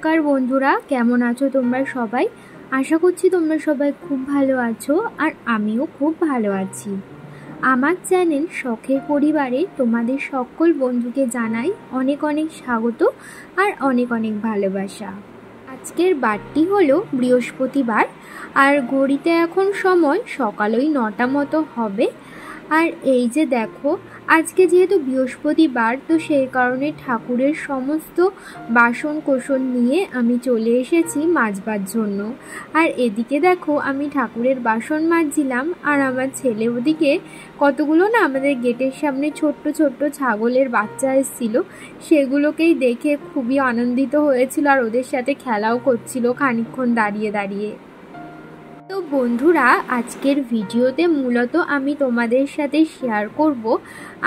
নমস্কার বন্ধুরা, কেমন আছো তোমরা সবাই? আশা করছি তোমরা সবাই খুব ভালো আছো আর আমিও খুব ভালো আছি। আমার চ্যানেল শখের পরিবারে তোমাদের সকল বন্ধুকে জানাই অনেক অনেক স্বাগত আর অনেক অনেক ভালোবাসা। আজকের বারটি হলো বৃহস্পতিবার আর ঘড়িতে এখন সময় সকাল 9টা মতো হবে। আর এই যে দেখো, আজকে যেহেতু বৃহস্পতিবার তো সেই কারণে ঠাকুরের সমস্ত বাসন কোসন নিয়ে আমি চলে এসেছি মাজবার জন্য। আর এদিকে দেখো, আমি ঠাকুরের বাসন মাজছিলাম আর আমার ছেলে ওদিকে কতগুলো না আমাদের গেটের সামনে ছোট্ট ছোট্ট ছাগলের বাচ্চা এসেছিল, সেগুলোকেই দেখে খুবই আনন্দিত হয়েছিল আর ওদের সাথে খেলাও করছিল খানিকক্ষণ দাঁড়িয়ে দাঁড়িয়ে। তো বন্ধুরা, আজকের ভিডিওতে মূলত আমি তোমাদের সাথে শেয়ার করব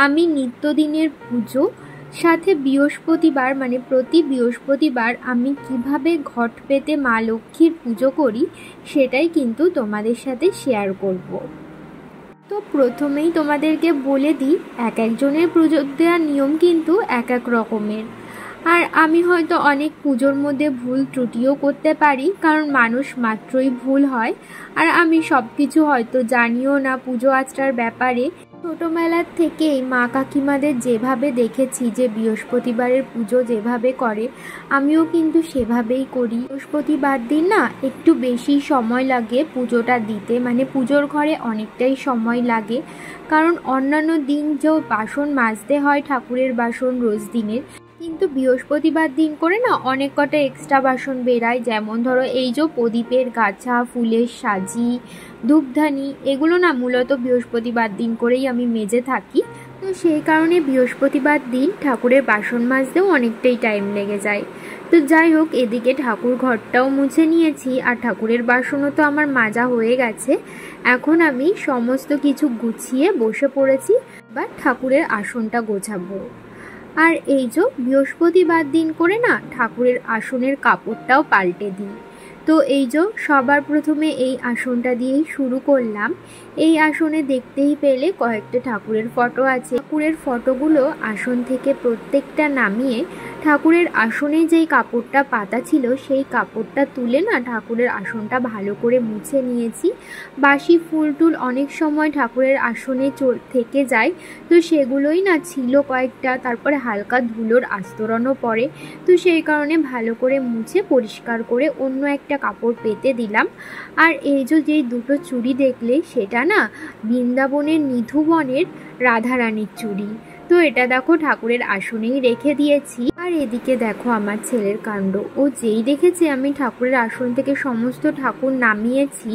আমি নিত্যদিনের পুজো সাথে বৃহস্পতিবার মানে প্রতি বৃহস্পতিবার আমি কিভাবে ঘট পেতে মা লক্ষ্মীর পুজো করি সেটাই কিন্তু তোমাদের সাথে শেয়ার করব। তো প্রথমেই তোমাদেরকে বলে দিই, এক একজনের পুজো দেওয়ার নিয়ম কিন্তু এক এক রকমের। আর আমি হয়তো অনেক পুজোর মধ্যে ভুল ত্রুটিও করতে পারি, কারণ মানুষ মাত্রই ভুল হয়। আর আমি সব কিছু হয়তো জানিও না পুজো আচার ব্যাপারে। ছোটোবেলার থেকেই মা কাকিমাদের যেভাবে দেখেছি যে বৃহস্পতিবারের পুজো যেভাবে করে, আমিও কিন্তু সেভাবেই করি। বৃহস্পতিবার দিন না একটু বেশি সময় লাগে পুজোটা দিতে, মানে পুজোর ঘরে অনেকটাই সময় লাগে। কারণ অন্যান্য দিন যে বাসন মাজতে হয় ঠাকুরের বাসন রোজ দিনের, কিন্তু বৃহস্পতিবার দিন করে না অনেক কটা এক্সট্রা বাসন বেরায়। যেমন ধরো এই যে প্রদীপের গাছা, ফুলের সাজি, ধূপধানি, এগুলো না মূলত বৃহস্পতিবার দিন করেই আমি মেজে থাকি। তো সেই কারণে বৃহস্পতিবার দিন ঠাকুরের বাসন মাজতেও অনেকটাই টাইম লেগে যায়। তো যাই হোক, এদিকে ঠাকুর ঘরটাও মুছে নিয়েছি আর ঠাকুরের বাসনও তো আমার মাজা হয়ে গেছে। এখন আমি সমস্ত কিছু গুছিয়ে বসে পড়েছি, এবার ঠাকুরের আসনটা গোছাবো। আর এই যে বৃহস্পতিবার দিন করে না ঠাকুরের আসনের কাপড়টাও পাল্টে দিই। তো এই যে সবার প্রথমে এই আসনটা দিয়েই শুরু করলাম। এই আসনে দেখতেই পেলে কয়েকটা ঠাকুরের ফটো আছে। ঠাকুরের ফটোগুলো আসন থেকে প্রত্যেকটা নামিয়ে ঠাকুরের আসনে যেই কাপড়টা পাতা ছিল সেই কাপড়টা তুলে না ঠাকুরের আসনটা ভালো করে মুছে নিয়েছি। বাসি ফুল টুল অনেক সময় ঠাকুরের আসনে থেকে যায়, তো সেগুলোই না ছিল কয়েকটা, তারপরে হালকা ধুলোর আস্তরণও পড়ে। তো সেই কারণে ভালো করে মুছে পরিষ্কার করে অন্য একটা কাপড় পেতে দিলাম। আর এই যে দুটো চুড়ি দেখলে, সেটা না বৃন্দাবনের নিধুবনের রাধারানীর চুড়ি। তো এটা দেখো ঠাকুরের আসনেই রেখে দিয়েছি। আর এদিকে দেখো আমার ছেলের কাণ্ড, ও যেই দেখেছে আমি ঠাকুরের আসন থেকে সমস্ত ঠাকুর নামিয়েছি,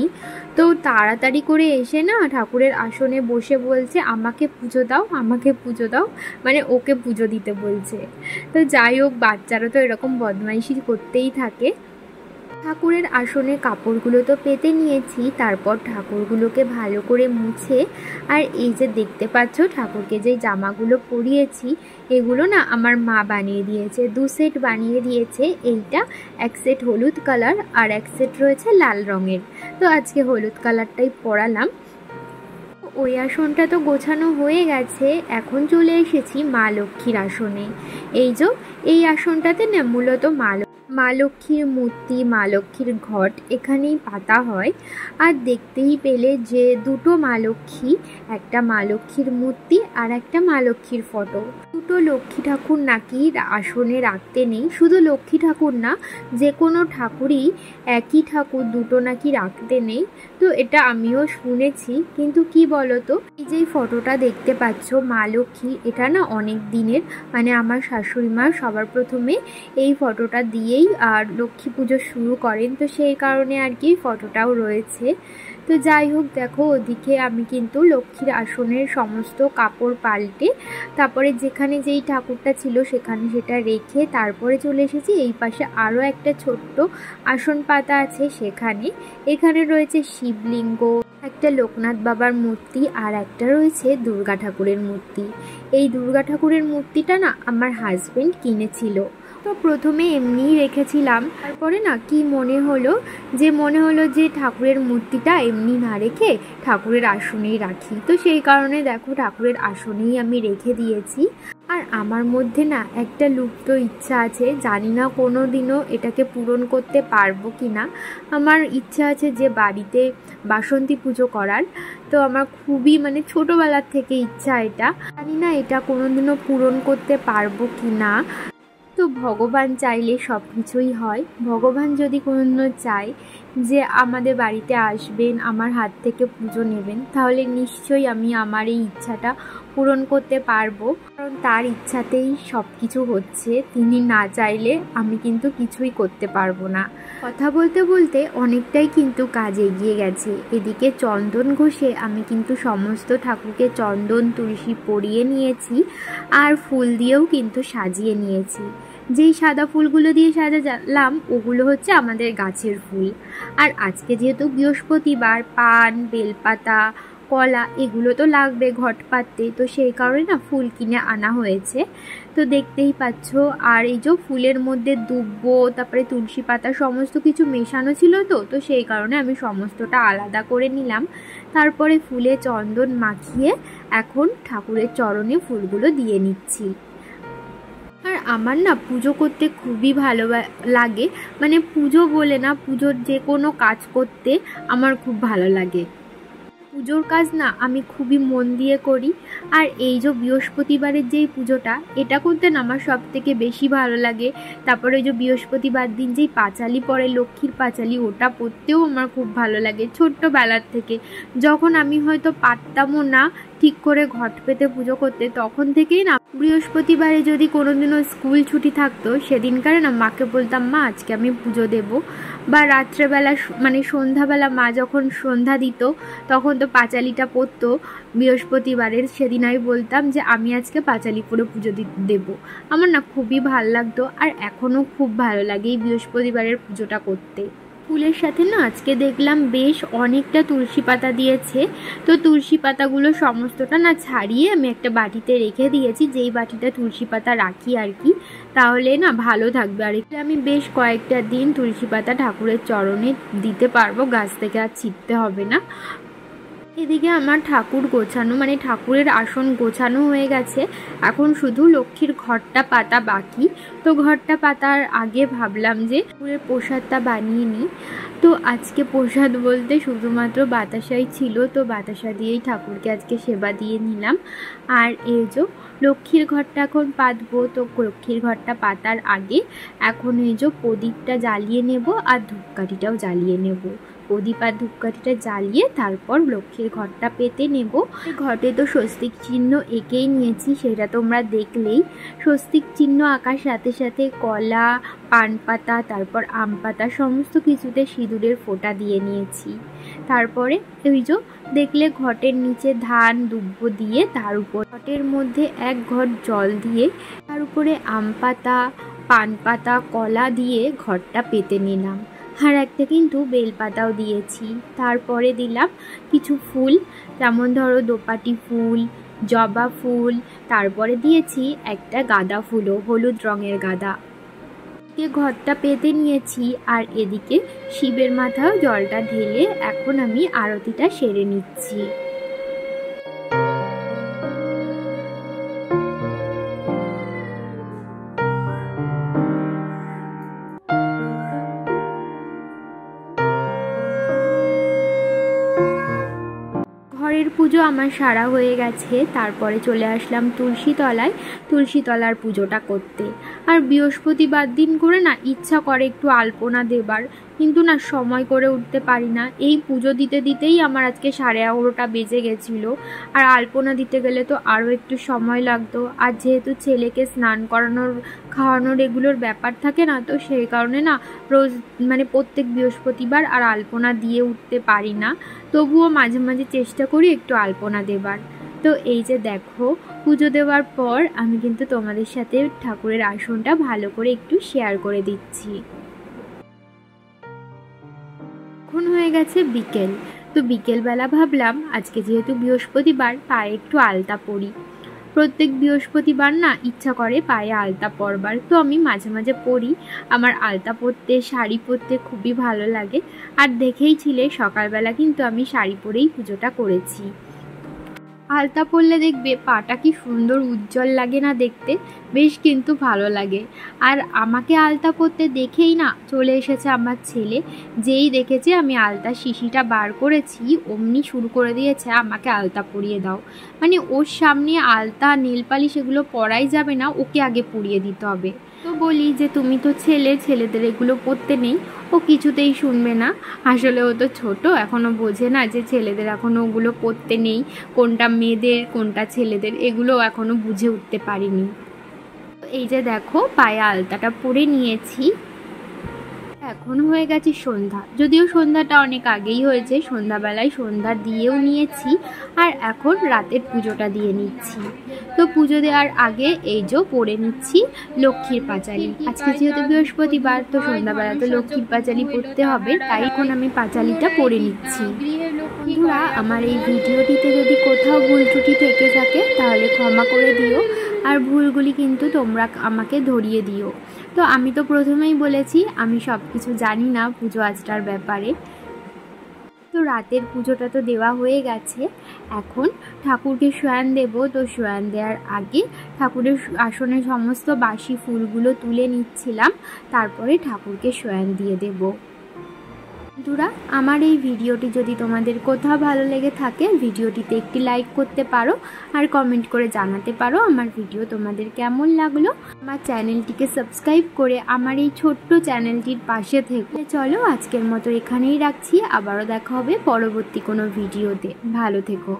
তো তাড়াতাড়ি করে এসে না ঠাকুরের আসনে বসে বলছে আমাকে পুজো দাও, আমাকে পুজো দাও, মানে ওকে পুজো দিতে বলছে। তো যাই হোক, বাচ্চারা তো এরকম বদমাইশি করতেই থাকে। ঠাকুরের আসনে কাপড়গুলো তো পেতে নিয়েছি, তারপর ঠাকুরগুলোকে ভালো করে মুছে, আর এই যে দেখতে পাচ্ছ ঠাকুরকে যে জামাগুলো পরিয়েছি এগুলো না আমার মা বানিয়ে দিয়েছে, 2 সেট বানিয়ে দিয়েছে। এইটা এক সেট হলুদ কালার আর এক সেট রয়েছে লাল রঙের। তো আজকে হলুদ কালারটাই পরালাম। ওই আসনটা তো গোছানো হয়ে গেছে, এখন চলে এসেছি মা লক্ষ্মীর আসনে। এই আসনটাতে না মূলত মা লক্ষ্মীর মূর্তি, মা লক্ষ্মীর ঘট এখানেই পাতা হয়। আর দেখতেই পেলে যে দুটো মা লক্ষ্মী, একটা মা লক্ষ্মীর মূর্তি আর একটা মা লক্ষ্মীর ফটো। দুটো লক্ষ্মী ঠাকুর নাকি আসনে রাখতে নেই, শুধু লক্ষ্মী ঠাকুর না, যে কোনো ঠাকুরই একই ঠাকুর দুটো নাকি রাখতে নেই। তো এটা আমিও শুনেছি, কিন্তু কি বলতো, এই যে ফটোটা দেখতে পাচ্ছ মা লক্ষ্মী, এটা না অনেক দিনের, মানে আমার শাশুড়ি মা সবার প্রথমে এই ফটোটা দিয়েই আর লক্ষ্মী পুজো শুরু করেন। তো সেই কারণে আর কি ফটোটাও রয়েছে। তো যাই হোক, দেখো ওদিকে আমি কিন্তু লক্ষ্মীর আসনের সমস্ত কাপড় পাল্টে তারপরে যেখানে যেই ঠাকুরটা ছিল সেখানে সেটা রেখে তারপরে চলে এসেছি এই পাশে আরও একটা ছোট্ট আসন পাতা আছে সেখানে। এখানে রয়েছে শিবলিঙ্গ, একটা লোকনাথ বাবার মূর্তি আর একটা রয়েছে দুর্গা ঠাকুরের মূর্তি। এই দুর্গা ঠাকুরের মূর্তিটা না আমার হাজবেন্ড কিনেছিল। তো প্রথমে এমনিই রেখেছিলাম, তারপরে না কি মনে হলো যে ঠাকুরের মূর্তিটা এমনি না রেখে ঠাকুরের আসনেই রাখি। তো সেই কারণে দেখো ঠাকুরের আসনেই আমি রেখে দিয়েছি। আর আমার মধ্যে না একটা লুপ্ত ইচ্ছা আছে, জানি না কোনো দিনও এটাকে পূরণ করতে পারবো কি না। আমার ইচ্ছা আছে যে বাড়িতে বাসন্তী পুজো করার। তো আমার খুবই ছোটোবেলার থেকে ইচ্ছা এটা, জানি না এটা কোনো দিনও পূরণ করতে পারবো কি না। তো ভগবান চাইলে সব কিছুই হয়। ভগবান যদি কোনো চায় যে আমাদের বাড়িতে আসবেন, আমার হাত থেকে পুজো নেবেন, তাহলে নিশ্চয়ই আমি আমার এই ইচ্ছাটা পূরণ করতে পারবো, কারণ তার ইচ্ছাতেই সব কিছু হচ্ছে। তিনি না চাইলে আমি কিন্তু কিছুই করতে পারবো না। কথা বলতে বলতে অনেকটাই কিন্তু কাজ এগিয়ে গেছে। এদিকে চন্দন ঘষে আমি কিন্তু সমস্ত ঠাকুরকে চন্দন তুলসী পরিয়ে নিয়েছি, আর ফুল দিয়েও কিন্তু সাজিয়ে নিয়েছি। যেই সাদা ফুলগুলো দিয়ে সাজালাম ওগুলো হচ্ছে আমাদের গাছের ফুল। আর আজকে যেহেতু বৃহস্পতিবার, পান, বেলপাতা, কলা এগুলো তো লাগবে ঘট পাততে, তো সেই কারণে না ফুল কিনে আনা হয়েছে। তো দেখতেই পাচ্ছ। আর এই যে ফুলের মধ্যে দুব্ব, তারপরে তুলসী পাতা সমস্ত কিছু মেশানো ছিল, তো সেই কারণে আমি সমস্তটা আলাদা করে নিলাম। তারপরে ফুলে চন্দন মাখিয়ে এখন ঠাকুরের চরণে ফুলগুলো দিয়ে নিচ্ছি। আর আমার না পুজো করতে খুবই ভালো লাগে, পুজো বলে না, পুজোর যে কোনো কাজ করতে আমার খুব ভালো লাগে। পুজোর কাজ না আমি খুবই মন দিয়ে করি। আর এই যে বৃহস্পতিবারের যেই পুজোটা, এটা করতে না আমার সব থেকে বেশি ভালো লাগে। তারপরে ওই যে বৃহস্পতিবার দিন যেই পাঁচালি পড়ে, লক্ষ্মীর পাঁচালি, ওটা পড়তেও আমার খুব ভালো লাগে ছোট্টবেলার থেকে। যখন আমি হয়তো পারতামও না ঠিক করে ঘট পেতে পুজো করতে, তখন থেকেই না বৃহস্পতিবারে যদি কোনোদিনও স্কুল ছুটি থাকতো, সেদিনকারে না মাকে বলতাম, মা আজকে আমি পুজো দেব। বা রাত্রেবেলা সন্ধ্যাবেলা মা যখন সন্ধ্যা দিত, তখন তো পাঁচালিটা পড়তো বৃহস্পতিবারের, সেদিন আমি বলতাম যে আমি আজকে পাঁচালি পড়ে পুজো দেবো। আমার না খুবই ভালো লাগতো, আর এখনও খুব ভালো লাগে এই বৃহস্পতিবারের পুজোটা করতে। ফুলের সাথে না আজকে দেখলাম বেশ অনেকটা তুলসী পাতা দিয়েছে। তো তুলসী পাতাগুলো সমস্তটা না ছাড়িয়ে আমি একটা বাটিতে রেখে দিয়েছি, যেই বাটিটা তুলসী পাতা রাখি আর কি, তাহলে না ভালো থাকবে। আর এটা আমি বেশ কয়েকটা দিন তুলসী পাতা ঠাকুরের চরণে দিতে পারবো, গাছ থেকে আর ছিটতে হবে না। এদিকে আমার ঠাকুর গোছানো, ঠাকুরের আসন গোছানো হয়ে গেছে। এখন শুধু লক্ষ্মীর ঘরটা পাতা বাকি। তো ঘরটা পাতার আগে ভাবলাম যে ঠাকুরের প্রসাদটা বানিয়ে নিই। তো আজকে প্রসাদ বলতে শুধুমাত্র বাতাসাই ছিল, তো বাতাসা দিয়েই ঠাকুরকে আজকে সেবা দিয়ে নিলাম। আর এই যে লক্ষ্মীর ঘরটা এখন পাতবো, তো লক্ষ্মীর ঘরটা পাতার আগে এখন এই যে প্রদীপটা জ্বালিয়ে নেব, আর ধূপকাঠিটাও জ্বালিয়ে নেব। প্রদীপ আর ধূপকাঠিটা জ্বালিয়ে তারপর লক্ষ্মীর ঘরটা পেতে নেব। ঘটে তো স্বস্তিক চিহ্ন এঁকেই নিয়েছি, সেটা তোমরা দেখলেই। স্বস্তিক চিহ্ন আঁকার সাথে সাথে কলা, পান পাতা, তারপর আম পাতা সমস্ত কিছুতে সিঁদুরের ফোঁটা দিয়ে নিয়েছি। তারপরে ওই যে দেখলে ঘটের নিচে ধান দুব্ব দিয়ে, তার উপর ঘটের মধ্যে এক ঘট জল দিয়ে, তার উপরে আম পাতা, পান পাতা, কলা দিয়ে ঘরটা পেতে নিলাম। আর একটা কিন্তু বেলপাতাও দিয়েছি। তারপরে দিলাম কিছু ফুল, যেমন ধরো দোপাটি ফুল, জবা ফুল, তারপরে দিয়েছি একটা গাঁদা ফুলও, হলুদ রঙের গাঁদা। ঘরটা পেতে নিয়েছি, আর এদিকে শিবের মাথায় জলটা ঢেলে এখন আমি আরতিটা সেরে নিচ্ছি। ঘরের পুজো আমার সারা হয়ে গেছে। তারপরে চলে আসলাম তুলসীতলায়, তুলসীতলার পুজোটা করতে। আর বৃহস্পতিবার দিন করে না ইচ্ছা করে একটু আলপনা দেবার, কিন্তু না সময় করে উঠতে পারি না। এই পুজো দিতে দিতেই আমার আজকে 11:30টা বেজে গেছিলো। আর আলপনা দিতে গেলে তো আরও একটু সময় লাগতো। আর যেহেতু ছেলেকে স্নান করানোর, খাওয়ানোর এগুলোর ব্যাপার থাকে না, তো সেই কারণে না রোজ প্রত্যেক বৃহস্পতিবার আর আলপনা দিয়ে উঠতে পারি না। তবুও মাঝে মাঝে চেষ্টা করি একটু আলপনা দেবার। তো এই যে দেখো, পুজো দেওয়ার পর আমি কিন্তু তোমাদের সাথে ঠাকুরের আসনটা ভালো করে একটু শেয়ার করে দিচ্ছি। এখন হয়ে গেছে বিকেল। তো বিকেলবেলা ভাবলাম আজকে যেহেতু বৃহস্পতিবার, পায়ে একটু আলতা পরি। প্রত্যেক বৃহস্পতিবার না ইচ্ছা করে পায়ে আলতা পরবার, তো আমি মাঝে মাঝে পরি। আমার আলতা পরতে, শাড়ি পরতে খুবই ভালো লাগে। আর দেখেই ছিলে সকালবেলা কিন্তু আমি শাড়ি পরেই পুজোটা করেছি। আলতা পরলে দেখবে পাটা কি সুন্দর উজ্জ্বল লাগে না দেখতে, বেশ কিন্তু ভালো লাগে। আর আমাকে আলতা পরতে দেখেই না চলে এসেছে আমার ছেলে। যেই দেখেছে আমি আলতা শিশিটা বার করেছি অমনি শুরু করে দিয়েছে আমাকে আলতা পরিয়ে দাও। মানে ওর সামনে আলতা নেল পালিশ এগুলো পরাই যাবে না, ওকে আগে পরিয়ে দিতে হবে। তো বলি যে তুমি তো ছেলে, ছেলেদের এগুলো পরতে নেই। ও কিছুতেই শুনবে না। আসলে ও তো ছোট, এখনও বোঝে না যে ছেলেদের এখনও ওগুলো পরতে নেই, কোনটা মেয়েদের কোনটা ছেলেদের এগুলো এখনও বুঝে উঠতে পারিনি। এই যে দেখো পায়ে আলতাটা পরে নিয়েছি। এখন হয়ে গেছে সন্ধ্যা, যদিও সন্ধ্যাটা অনেক আগেই হয়েছে, সন্ধ্যাবেলায় সন্ধ্যা দিয়েও নিয়েছি। আর এখন রাতের পুজোটা দিয়ে নিচ্ছি। তো পুজো দেওয়ার আগে এই যে পরে নিচ্ছি লক্ষ্মীর পাঁচালি। আজকে যেহেতু বৃহস্পতিবার, তো সন্ধ্যাবেলা তো লক্ষ্মীর পাঁচালি পড়তে হবে, তাই এখন আমি পাঁচালিটা পরে নিচ্ছি। বন্ধুরা, আমার এই ভিডিওটিতে যদি কোথাও ভুল ত্রুটি থেকে থাকে তাহলে ক্ষমা করে দিও, আর ভুলগুলি কিন্তু তোমরা আমাকে ধরিয়ে দিও। তো আমি তো প্রথমেই বলেছি আমি সব কিছু জানি না পুজো আচার ব্যাপারে। তো রাতের পুজোটা তো দেওয়া হয়ে গেছে, এখন ঠাকুরকে শয়ন দেব। তো শয়ন দেওয়ার আগে ঠাকুরের আসনে সমস্ত বাসি ফুলগুলো তুলে নিচ্ছিলাম, তারপরে ঠাকুরকে শয়ন দিয়ে দেব। বন্ধুরা, আমার এই ভিডিওটি যদি তোমাদের কোথাও ভালো লেগে থাকে ভিডিওটিতে একটি লাইক করতে পারো, আর কমেন্ট করে জানাতে পারো আমার ভিডিও তোমাদের কেমন লাগলো। আমার চ্যানেলটিকে সাবস্ক্রাইব করে আমার এই ছোট্ট চ্যানেলটির পাশে থেকে। চলো আজকের মতো এখানেই রাখছি, আবারও দেখা হবে পরবর্তী কোনো ভিডিওতে। ভালো থেকো।